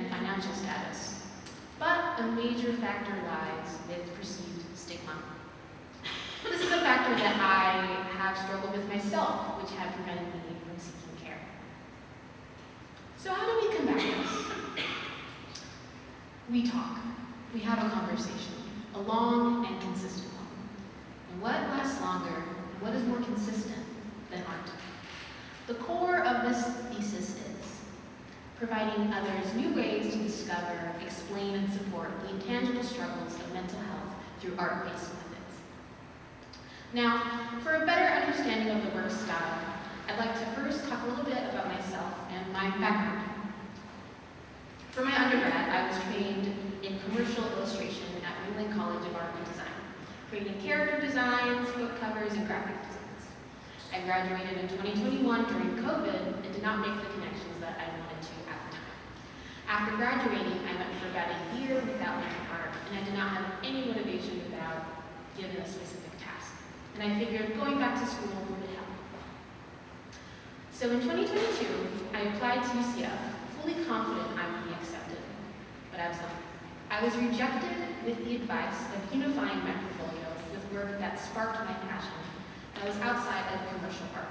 and financial status, but a major factor lies with perceived stigma. This is a factor that I have struggled with myself, which had prevented me from seeking care. So how do we combat this? We talk. We have a conversation, a long and consistent one. And what lasts longer, what is more consistent than art? The core of this thesis is providing others new ways to discover, explain, and support the intangible struggles of mental health through art-based methods. Now, for a better understanding of the work's style, I'd like to first talk a little bit about myself and my background. For my undergrad, I was trained in commercial illustration at Wheeling College of Art and Design, creating character designs, book covers, and graphic designs. I graduated in 2021 during COVID and did not make the connections that I wanted to at the time. After graduating, I went for about a year without making art, and I did not have any motivation without given a specific task. And I figured going back to school would help. So in 2022, I applied to UCF, fully confident I would be accepted, but I was not. I was rejected with the advice of unifying my portfolio with work that sparked my passion that was outside of commercial art.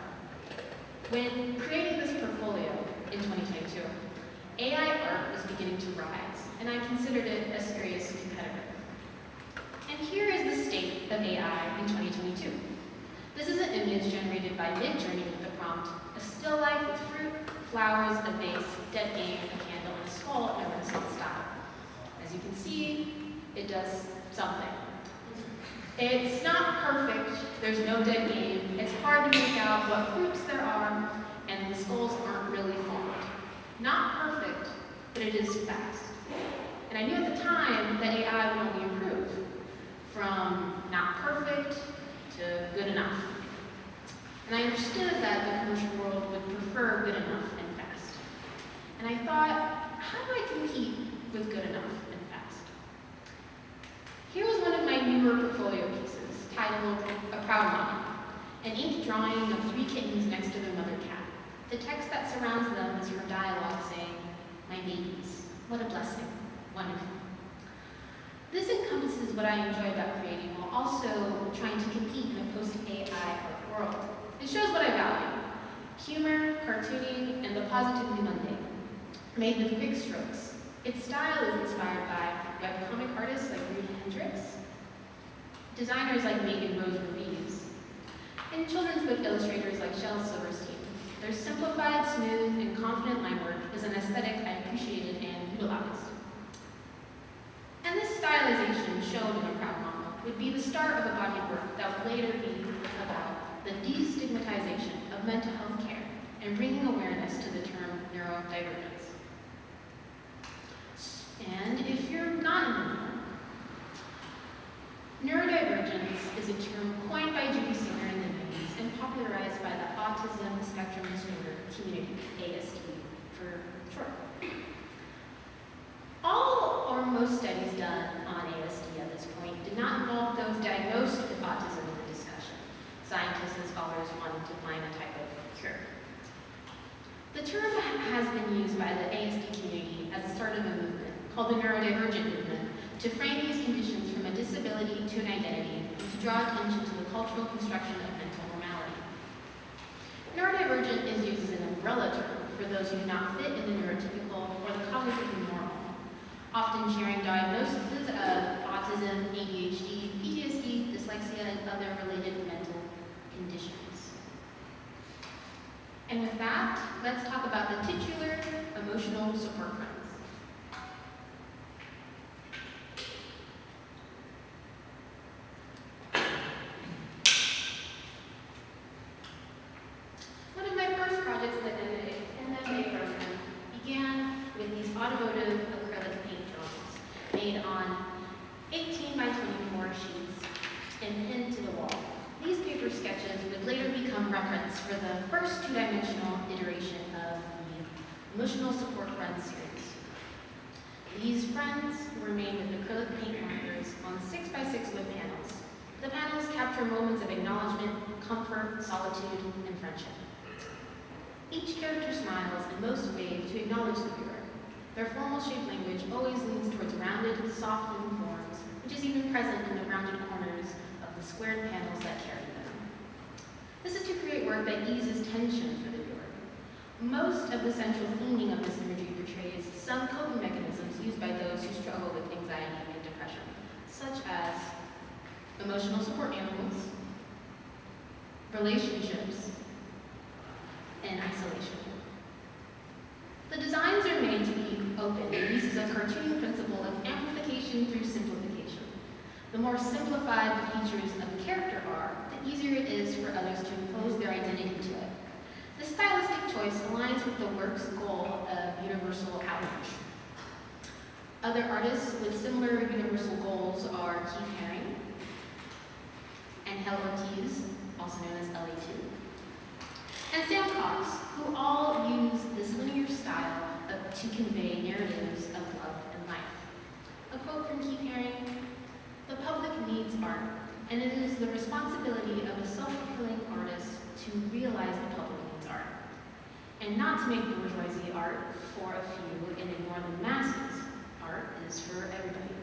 When creating this portfolio in 2022, AI art was beginning to rise, and I considered it a serious competitor. And here is the state of AI in 2022. This is an image generated by Midjourney with the prompt, a still life with fruit, flowers, a vase, dead game, a candle, and a skull in a Renaissance style. As you can see, it does something. It's not perfect, there's no dead game, it's hard to make out what fruits there are, and the skulls aren't really formed. Not perfect, but it is fast. And I knew at the time that AI would only improve, from not perfect to good enough. And I understood that the commercial world would prefer good enough and fast. And I thought, how do I compete with good enough and fast? Here was one of my newer portfolio pieces, titled A Proud Mom, an inked drawing of 3 kittens next to their mother cat. The text that surrounds them is her dialogue saying, "My babies, what a blessing, wonderful." This encompasses what I enjoy about creating while also trying to compete in a post-AI art world. It shows what I value: humor, cartooning, and the positively mundane, made with quick strokes. Its style is inspired by webcomic artists like Rudy Hendricks, designers like Megan Rose Reeves, and children's book illustrators like Shel Silverstein. Their simplified, smooth, and confident line work is an aesthetic I appreciated and utilized. And this stylization shown in A Proud Mama would be the start of a body of work that would later be about the destigmatization of mental health care and bringing awareness to the term neurodivergence. And if you're not in the know, neurodivergence is a term coined by Judy Singer in the 90s and popularized by the autism spectrum disorder community, ASD for short. All or most studies done on ASD at this point did not involve those diagnosed with autism in the discussion. Scientists and scholars wanted to find a type of cure. The term has been used by the ASD community as a sort of a movement called the neurodivergent movement to frame these conditions from a disability to an identity and to draw attention to the cultural construction of mental normality. Neurodivergent is used as an umbrella term for those who do not fit in the neurotypical or the cognitively normal, often sharing diagnoses of autism, ADHD, PTSD, dyslexia, and other related mental conditions. And with that, let's talk about the titular emotional support friends. One of my first projects as an MFA program began with these automotive acrylic paint drawings made on 18 by 24 sheets and pinned to the wall. These paper sketches would later become reference for the first two-dimensional iteration of the Emotional Support Friends series. These friends were made with acrylic paint markers on 6x6 wood panels. The panels capture moments of acknowledgement, comfort, solitude, and friendship. Each character smiles and most wave to acknowledge the viewer. Their formal-shaped language always leans towards rounded, soft-living forms, which is even present in the rounded corners of the squared panels that carry them. This is to create work that eases tension for the viewer. Most of the central theming of this imagery portrays some coping mechanisms used by those who struggle with anxiety and depression, such as emotional support animals, relationships, and isolation. The designs are made to be open and uses a cartooning principle of amplification through simplification. The more simplified the features of a character are, the easier it is for others to impose their identity to it. This stylistic choice aligns with the work's goal of universal outreach. Other artists with similar universal goals are Keith Haring and Hel Ortiz, also known as LA2, and Sam Cox, who all use this linear style to convey narratives of love and life. A quote from Keith Haring: "The public needs art, and it is the responsibility of a self-fulfilling artist to realize the public needs art, and not to make bourgeoisie art for a few and ignore the masses. Art is for everybody."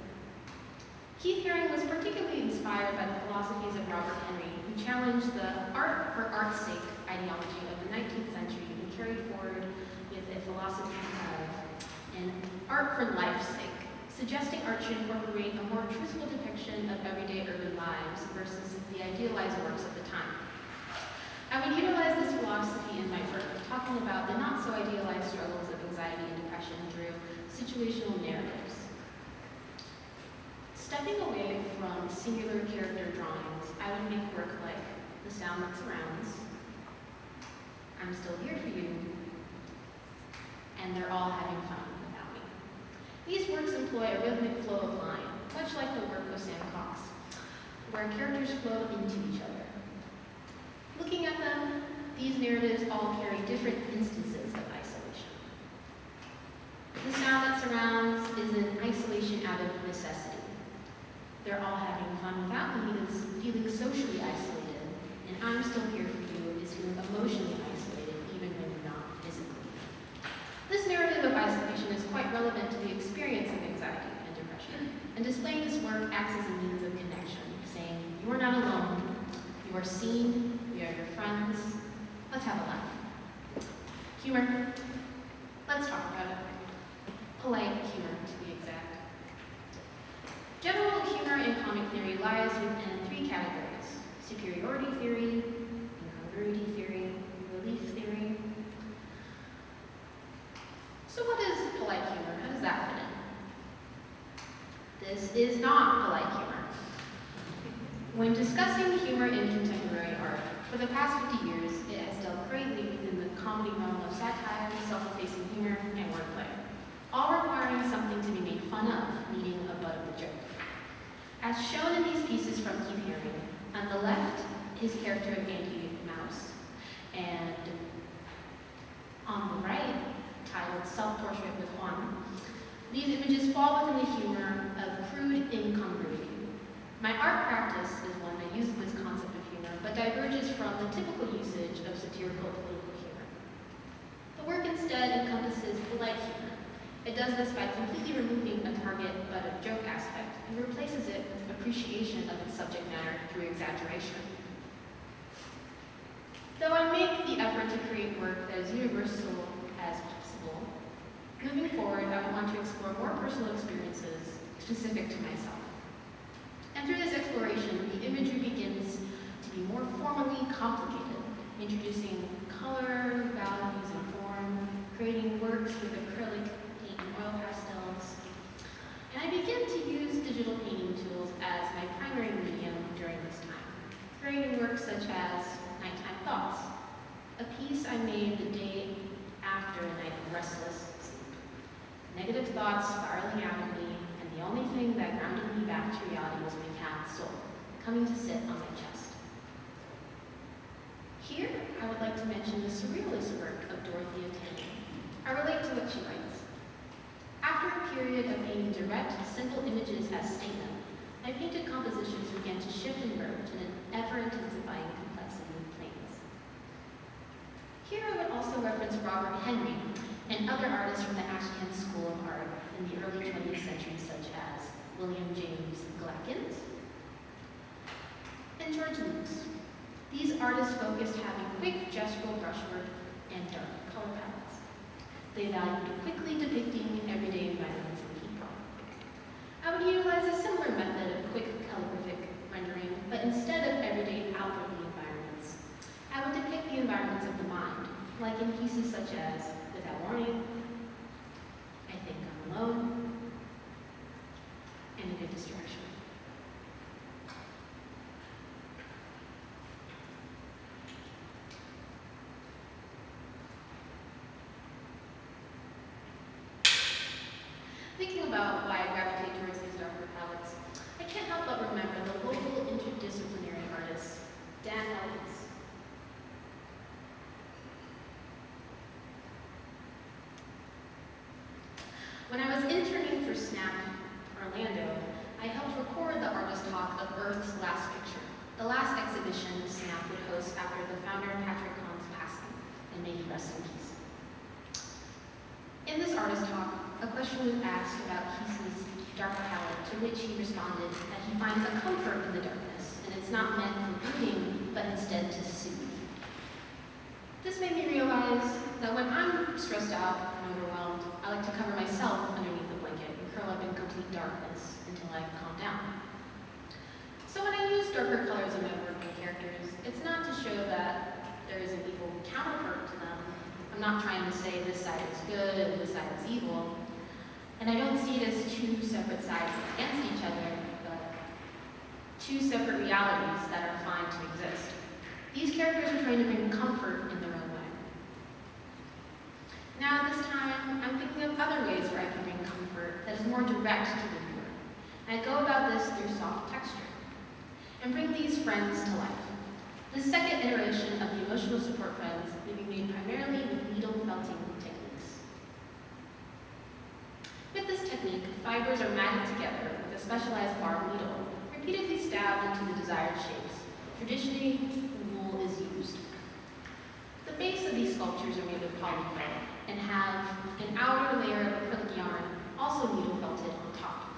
Keith Haring was particularly inspired by the philosophies of Robert Henry, who challenged the art for art's sake ideology of the 19th century and carried forward with a philosophy of an art for life's sake, suggesting art should incorporate a more truthful depiction of everyday urban lives versus the idealized works of the time. I would utilize this philosophy in my work, talking about the not-so-idealized struggles of anxiety and depression through situational narratives. Stepping away from singular character drawings, I would make work like The Sound That Surrounds, I'm Still Here For You, and They're All Having Fun Without Me. These works employ a rhythmic flow of line, much like the work of Sam Cox, where characters flow into each other. Looking at them, these narratives all carry different instances of isolation. The Sound That Surrounds is an isolation out of necessity. They're all having fun without me is feeling socially isolated, and I'm Still Here For You is feeling emotionally isolated even when you're not physically. This narrative of isolation is quite relevant to the experience of anxiety and depression, and displaying this work acts as a means of connection, saying, you are not alone, you are seen, we are your friends, let's have a laugh. Humor, let's talk about it. Polite humor, to be exact. General humor in comic theory lies within three categories: superiority theory, incongruity theory, relief theory. So what is polite humor? How does that fit in? This is not polite humor. When discussing humor in contemporary art, for the past 50 years, it has dealt greatly within the comedy realm of satire, self-effacing humor, and wordplay, all requiring something to be made fun of, needing a butt of the joke. As shown in these pieces from Keith Haring, on the left, his character of Andy Mouse, and on the right, titled Self-Portrait with Juan, these images fall within the humor of crude incongruity. My art practice is one that uses this concept of humor, but diverges from the typical usage of satirical political humor. The work instead encompasses polite humor. It does this by completely removing a target but a joke aspect and replaces it with appreciation of its subject matter through exaggeration. Though I make the effort to create work that is universal as possible, moving forward I would want to explore more personal experiences specific to myself. And through this exploration, the imagery begins to be more formally complicated, introducing color, values, and form, creating works with acrylic paint and oil pastels. And I begin to use digital painting tools as my primary medium during this time, creating works such as Nighttime Thoughts, a piece I made the day after a night of restless sleep. Negative thoughts spiraling out of me, and the only thing that grounded me back to reality was my cat's soul, coming to sit on my chest. Here, I would like to mention the surrealist work of Dorothea Taney. I relate to what she writes. After a period of painting direct, simple images as statement, my painted compositions began to shift and merge in an ever-intensifying complexity of planes. Here I would also reference Robert Henry and other artists from the Ashcan School of Art in the early 20th century, such as William James Glackens and George Lucas. These artists focused having quick gestural brushwork and dark color palettes. They valued quickly depicting everyday environments and people. I would utilize a similar method of quick calligraphic rendering, but instead of everyday outwardly environments, I would depict the environments of the mind, like in pieces such as Without Warning, I Think I'm Alone, and A Good Distraction. Thinking about why I gravitate towards these darker palettes, I can't help but remember the local interdisciplinary artist, Dan Ellis. When I was interning for SNAP Orlando, I helped record the artist talk of Earth's Last Picture, the last exhibition SNAP would host after the founder Patrick Kahn's passing, and may he rest in peace. In this artist talk, a question was asked about Keith's dark palette, to which he responded that he finds a comfort in the darkness, and it's not meant for brooding, but instead to soothe. This made me realize that when I'm stressed out and overwhelmed, I like to cover myself underneath a blanket and curl up in complete darkness until I calm down. So when I use darker colors in my work and characters, it's not to show that there is an evil counterpart to them. I'm not trying to say this side is good and this side is evil. And I don't see it as two separate sides against each other, but two separate realities that are fine to exist. These characters are trying to bring comfort in their own way. Now at this time, I'm thinking of other ways where I can bring comfort that is more direct to the viewer. And I go about this through soft texture and bring these friends to life. The second iteration of the emotional support friends will be made primarily with needle felting techniques. With this technique, fibers are matted together with a specialized barbed needle, repeatedly stabbed into the desired shapes. Traditionally, wool is used. The base of these sculptures are made of polyfill and have an outer layer of acrylic yarn, also needle felted on top.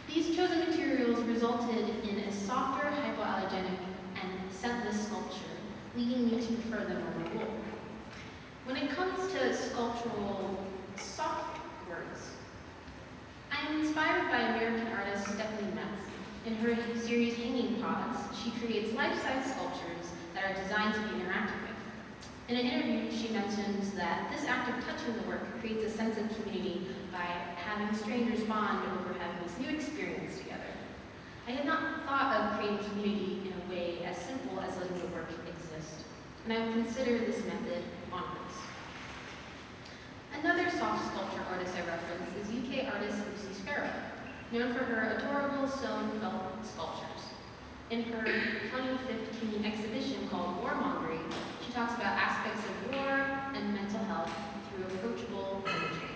These chosen materials resulted in a softer, hypoallergenic, and scentless sculpture, leading me to prefer them over wool. When it comes to sculptural soft words, I am inspired by American artist Stephanie Metz. In her series Hanging Pods, she creates life-size sculptures that are designed to be interactive with. In an interview, she mentions that this act of touching the work creates a sense of community by having strangers bond over having this new experience together. I had not thought of creating community in a way as simple as letting the work exist, and I would consider this method onwards. Another soft sculpture artist I reference is UK artist Lucy Sparrow, known for her adorable sewn felt sculptures. In her 2015 exhibition called Warmongering, she talks about aspects of war and mental health through approachable imagery.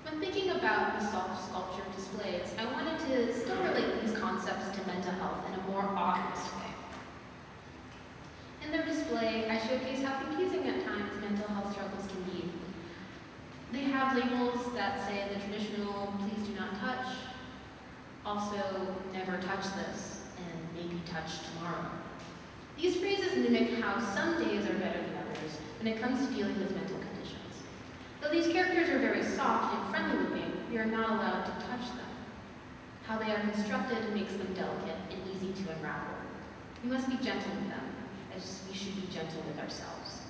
When thinking about the soft sculpture displays, I wanted to still relate these concepts to mental health in a more obvious way. In their display, I showcase how confusing at times mental health struggles can be. They have labels that say the traditional "please do not touch," also "never touch this," and "maybe touch tomorrow." These phrases mimic how some days are better than others when it comes to dealing with mental conditions. Though these characters are very soft and friendly looking, we are not allowed to touch them. How they are constructed makes them delicate and easy to unravel. We must be gentle with them, as we should be gentle with ourselves.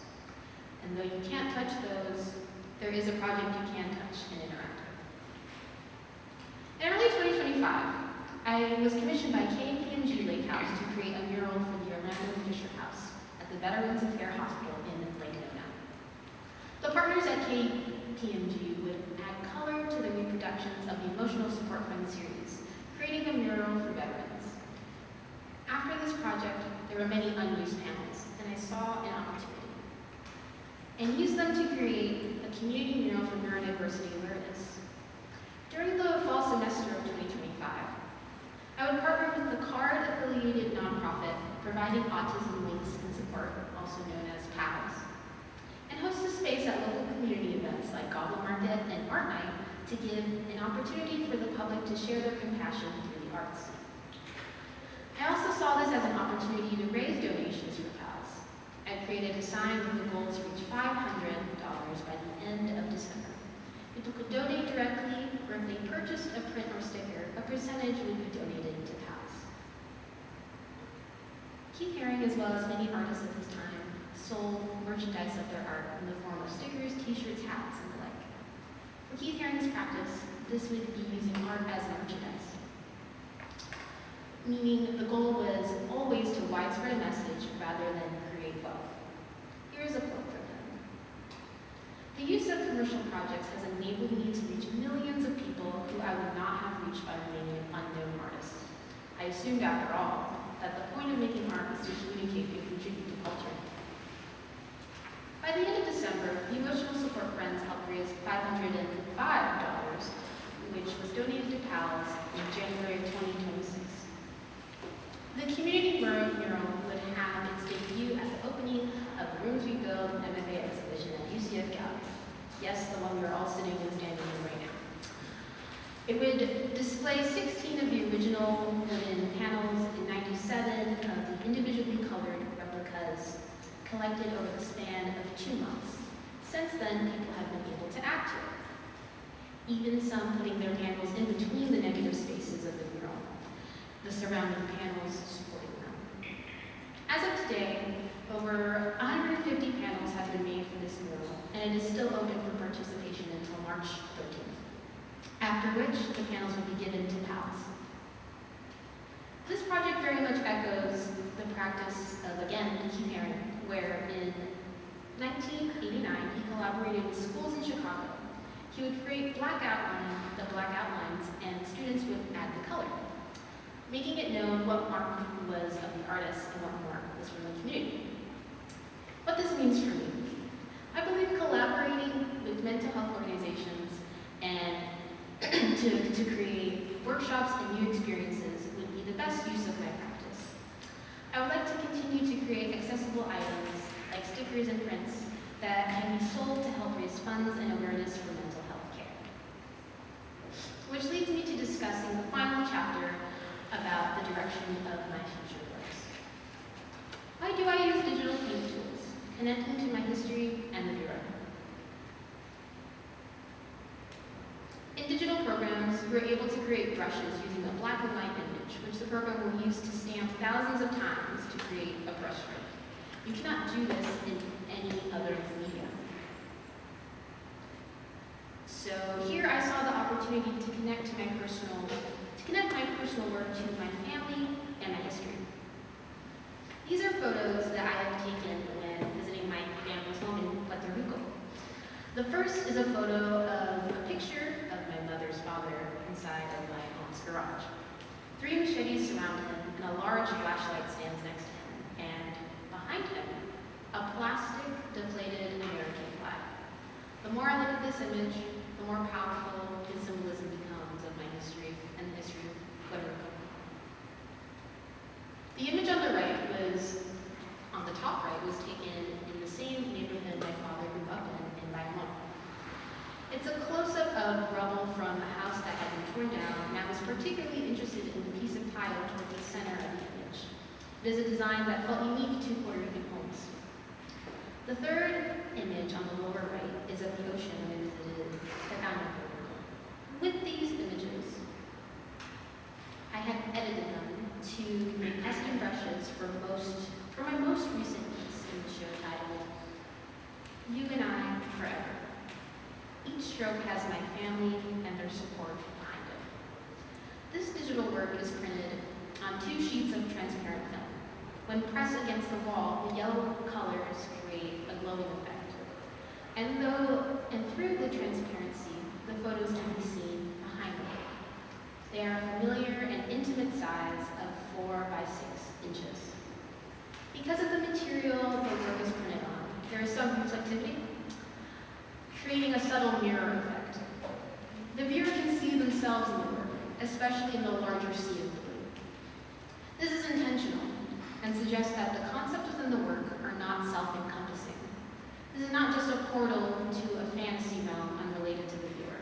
And though you can't touch those, there is a project you can touch and interact with. In early 2025, I was commissioned by KPMG Lake House to create a mural for the Orlando Fisher House at the Veterans Affairs Hospital in Lake Nona. The partners at KPMG would add color to the reproductions of the Emotional Support Fund series, creating a mural for veterans. After this project, there were many unused panels, and I saw an opportunity, and used them to create a community mural for neurodiversity awareness. During the fall semester of 2025, I would partner with the CARD-affiliated nonprofit providing autism links and support support, also known as PALS, and hosts a space at local community events like Gobble Market and Art Night to give an opportunity for the public to share their compassion through the arts. I also saw this as an opportunity to raise donations for PALS. I created a sign with the goal to reach $500 by the end of December. People could donate directly, or if they purchased a print or sticker, a percentage would be donated to PALS. Kenyari, as well as many artists at this time, sold merchandise of their art in the form of stickers, t-shirts, hats, and the like. For Kenyari's practice, this would be using art as merchandise, meaning the goal was always to widespread a message rather than create wealth. Here is a quote from him. "The use of commercial projects has enabled me to reach millions of people who I would not have reached by remaining an unknown artist. I assumed, after all, that the point of making art is to communicate and contribute to culture." By the end of December, the Emotional Support Friends helped raise $505, which was donated to PALS in January 2026. The community mural would have its debut at the opening of the Rooms We Build MFA Exhibition at UCF Gallery. Yes, the one we're all sitting and standing in right now. It would display 16 of the original wooden panels and 97 of the individually colored replicas collected over the span of 2 months. Since then, people have been able to add to it, even some putting their panels in between the negative spaces of the mural, the surrounding panels supporting them. As of today, over 150 panels have been made for this mural, and it is still open for participation until March 13th, after which the panels will be given to PALS. This project very much echoes the practice of, again, Kenyari, where in 1989 he collaborated with schools in Chicago. He would create the black outlines, and students would add the color, making it known what mark was of the artist and what mark was from the community. What this means for me: I believe collaborating with mental health organizations and to create workshops and new experiences would be the best use of my practice. I would like to continue to create accessible items like stickers and prints that can be sold to help raise funds and awareness for mental health care. Which leads me to discussing the final chapter about the direction of my future works. Why do I use digital paint tools, connecting to my history and the Bureau? In digital programs, we're able to create brushes using a black and white image, which the program will use to stamp thousands of times to create a brush stroke. You cannot do this in any other medium. So here I saw the opportunity to connect my personal work to my family and my history. These are photos that I have taken when visiting my family's home in Puerto Rico. The first is a photo of a picture of my mother's father inside of my aunt's garage. 3 machetes surround him, and a large flashlight stands next to him, and behind him, a plastic, deflated American flag. The more I look at this image, the more powerful its symbolism becomes of my history and the history of Puerto Rico. The image on the top right, was taken in the same neighborhood my father grew up in Bayamon. It's a close-up of rubble from a house that had been torn down, and I was particularly interested in the piece of tile toward the center of the image. It is a design that felt unique to Puerto Rican homes. The third image on the lower right is of the ocean when I visited Becker, Puerto Rico. With these images, I had edited them to make custom brushes for my most recent piece in the show titled You and I Forever. Each stroke has my family and their support behind it. This digital work is printed on 2 sheets of transparent film. When pressed against the wall, the yellow colors create a glowing effect. And through the transparency, the photos can be seen behind me. They are a familiar and intimate size of 4 by 6 inches. Because of the material the work is printed on, there is some reflectivity, creating a subtle mirror effect. The viewer can see themselves in the work, especially in the larger sea of blue. This is intentional and suggests that the concepts within the work are not self-encompassing. This is not just a portal to a fantasy realm unrelated to the viewer.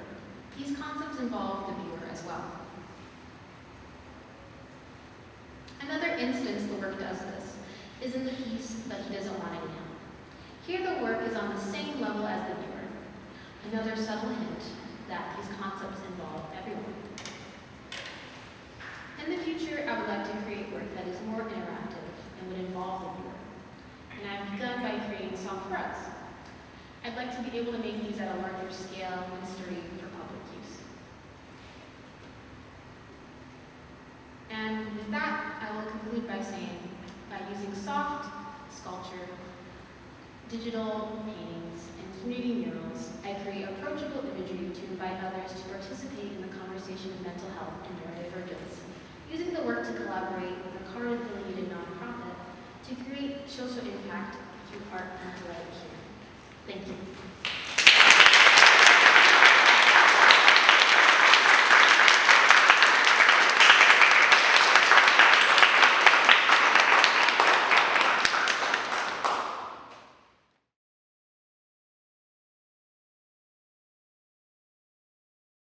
These concepts involve the viewer as well. Another instance the work does this is in the piece But He Doesn't Want It Now. Here the work is on the same level as the viewer. Another subtle hint that these concepts involve everyone. In the future, I would like to create work that is more interactive and would involve the viewer. And I've begun by creating song for us. I'd like to be able to make these at a larger scale and stream for public use. And with that, I will conclude by saying, by using soft sculpture, digital paintings, and community murals, I create approachable imagery to invite others to participate in the conversation of mental health and neurodivergence, using the work to collaborate with a card-affiliated nonprofit to create social impact through art and right here. Thank you.